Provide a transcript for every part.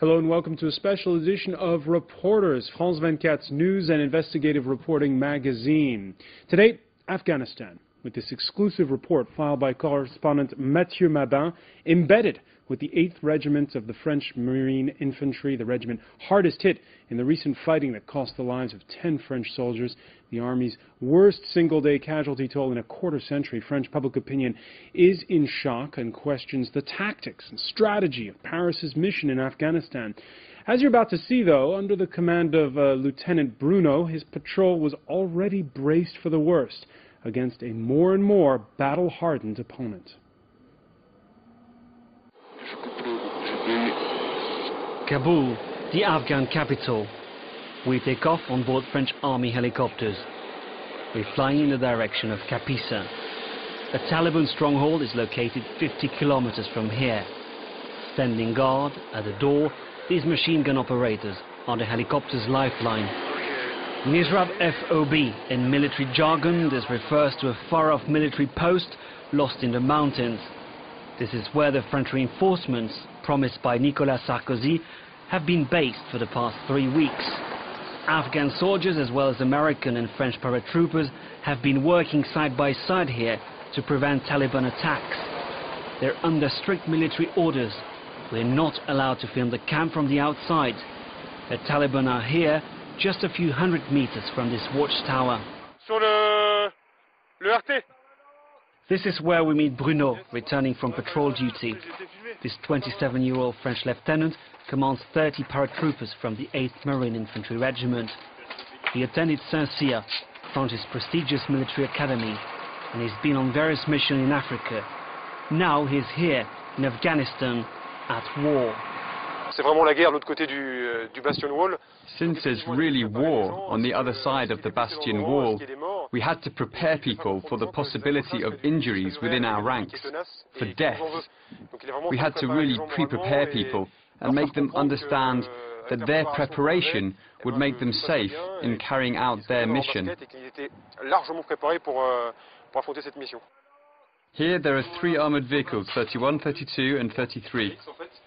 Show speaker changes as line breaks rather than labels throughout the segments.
Hello and welcome to a special edition of Reporters, France 24's news and investigative reporting magazine. Today, Afghanistan, with this exclusive report filed by correspondent Matthieu Mabin, embedded with the 8th Regiment of the French Marine Infantry, the regiment hardest hit in the recent fighting that cost the lives of 10 French soldiers, the Army's worst single-day casualty toll in a quarter-century. French public opinion is in shock and questions the tactics and strategy of Paris's mission in Afghanistan. As you're about to see, though, under the command of Lieutenant Bruno, his patrol was already braced for the worst against a more and more battle-hardened opponent.
Kabul, the Afghan capital. We take off on board French Army helicopters. We're flying in the direction of Kapisa. A Taliban stronghold is located 50 kilometers from here. Standing guard at the door, these machine gun operators are the helicopter's lifeline. Nizrab FOB, in military jargon, this refers to a far-off military post lost in the mountains. This is where the French reinforcements, promised by Nicolas Sarkozy, have been based for the past 3 weeks. Afghan soldiers as well as American and French paratroopers have been working side by side here to prevent Taliban attacks. They're under strict military orders. We're not allowed to film the camp from the outside. The Taliban are here just a few hundred meters from this watchtower.
Sur le RT.
This is where we meet Bruno, returning from patrol duty. This 27-year-old French lieutenant commands 30 paratroopers from the 8th Marine Infantry Regiment. He attended Saint-Cyr, France's prestigious military academy, and he's been on various missions in Africa. Now he's here in Afghanistan at war.
C'est vraiment la guerre de l'autre côté du bastion wall.
Since it's really war on the other side of the bastion wall, we had to prepare people for the possibility of injuries within our ranks, for death. We had to really pre-prepare people and make them understand that their preparation would make them safe in carrying out their mission. Here there are 3 armoured vehicles, 31, 32 and 33.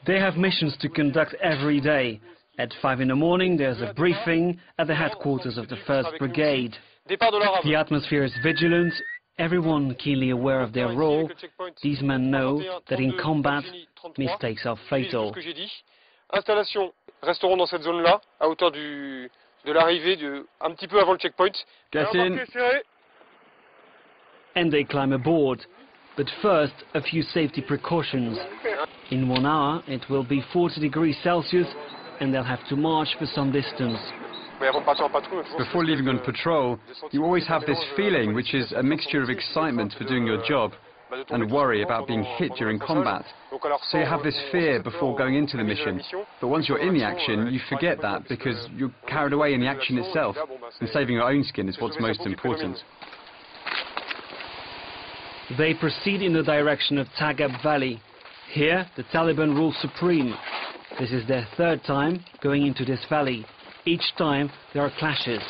They have missions to conduct every day. At 5 in the morning there's a briefing at the headquarters of the 1st Brigade. The atmosphere is vigilant, everyone keenly aware of their role. These men know that in combat, mistakes are fatal.
Installations resteront dans cette zone-là, à hauteur de l'arrivée, un petit peu avant le checkpoint.
Get in.
And they climb aboard. But first, a few safety precautions. In 1 hour, it will be 40 degrees Celsius, and they'll have to march for some distance.
Before leaving on patrol, you always have this feeling, which is a mixture of excitement for doing your job and worry about being hit during combat. So you have this fear before going into the mission. But once you're in the action, you forget that because you're carried away in the action itself, and saving your own skin is what's most important.
They proceed in the direction of Tagab Valley. Here, the Taliban rule supreme. This is their 3rd time going into this valley. Each time, there are clashes.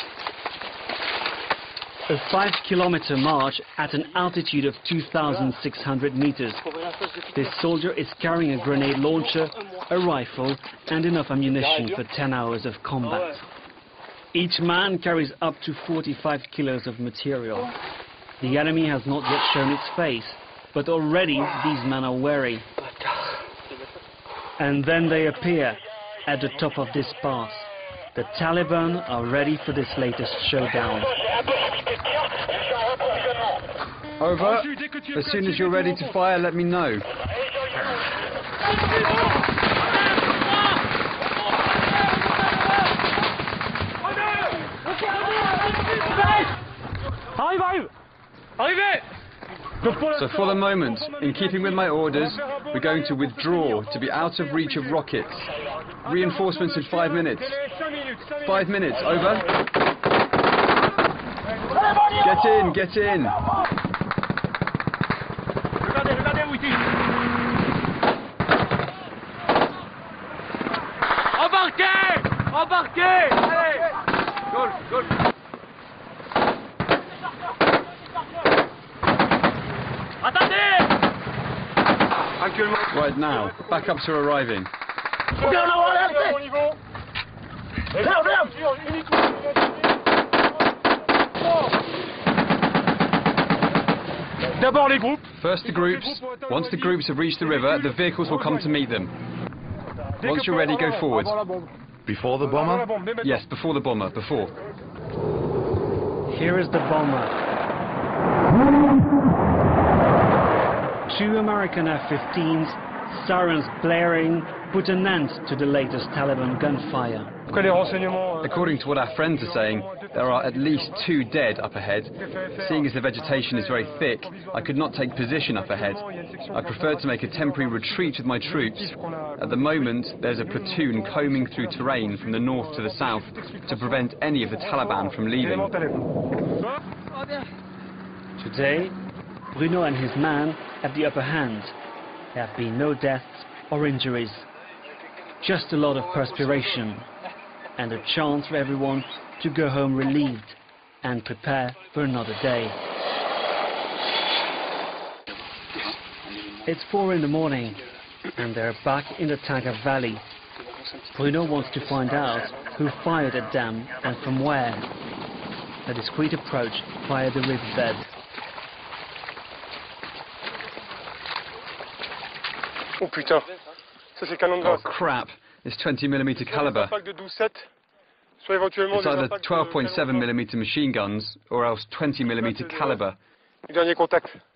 A 5-kilometer march at an altitude of 2,600 meters. This soldier is carrying a grenade launcher, a rifle, and enough ammunition for 10 hours of combat. Each man carries up to 45 kilos of material. The enemy has not yet shown its face, but already these men are wary. And then they appear at the top of this pass. The Taliban are ready for this latest showdown.
Over. As soon as you're ready to fire, let me know. So for the moment, in keeping with my orders, we're going to withdraw to be out of reach of rockets. Reinforcements in 5 minutes. 5 minutes, over. Get in, get in.
Embarquez! Embarquez! Allez! Goal, goal.
Right now, backups are arriving. First the groups. Once the groups have reached the river, the vehicles will come to meet them. Once you're ready, go forward.
Before the bomber?
Yes, before the bomber, before.
Here is the bomber. 2 American F-15s, sirens blaring, put an end to the latest Taliban gunfire.
According to what our friends are saying, there are at least 2 dead up ahead. Seeing as the vegetation is very thick, I could not take position up ahead. I preferred to make a temporary retreat with my troops. At the moment, there's a platoon combing through terrain from the north to the south to prevent any of the Taliban from leaving.
Today, Bruno and his man have the upper hand. There have been no deaths or injuries. Just a lot of perspiration and a chance for everyone to go home relieved and prepare for another day. It's 4 in the morning and they're back in the Taga Valley. Bruno wants to find out who fired at them and from where. A discreet approach via the riverbed.
Oh putain, ça c'est canon de
Oh
grâce.
crap, it's 20mm caliber.
It's
either 12.7mm machine guns or else 20mm caliber.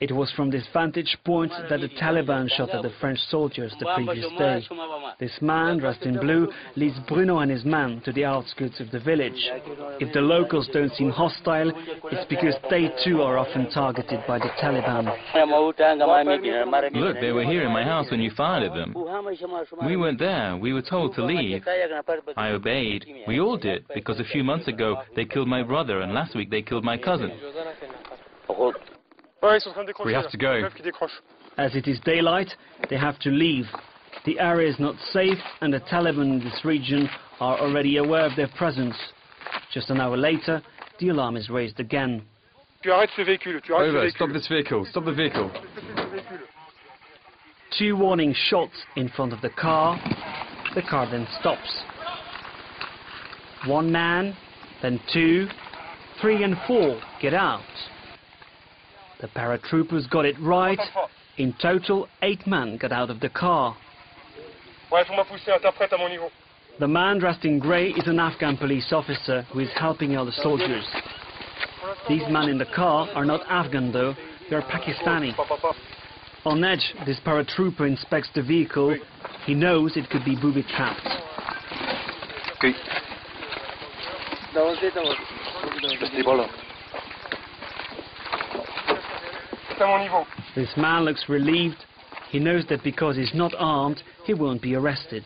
It was from this vantage point that the Taliban shot at the French soldiers the previous day. This man, dressed in blue, leads Bruno and his men to the outskirts of the village. If the locals don't seem hostile, it's because they too are often targeted by the Taliban.
Look, they were here in my house when you fired at them. We weren't there. We were told to leave. I obeyed. We all did, because a few months ago they killed my brother and last week they killed my cousin.
We have to go.
As it is daylight, they have to leave. The area is not safe and the Taliban in this region are already aware of their presence. Just an hour later, the alarm is raised again.
Over, stop this vehicle, stop the vehicle.
2 warning shots in front of the car. The car then stops. 1 man, then 2, 3 and 4 get out. The paratroopers got it right. In total, 8 men got out of the car. The man dressed in grey is an Afghan police officer who is helping out the soldiers. These men in the car are not Afghan though, they are Pakistani. On edge, this paratrooper inspects the vehicle. He knows it could be booby-trapped.
Okay.
This man looks relieved. He knows that because he's not armed, he won't be arrested.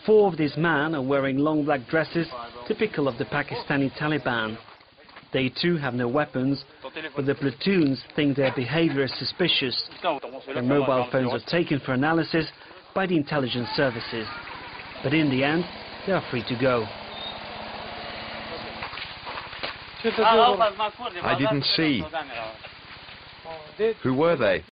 4 of these men are wearing long black dresses, typical of the Pakistani Taliban. They too have no weapons, but the platoons think their behavior is suspicious. Their mobile phones are taken for analysis by the intelligence services. But in the end, they are free to go.
I didn't see. Who were they?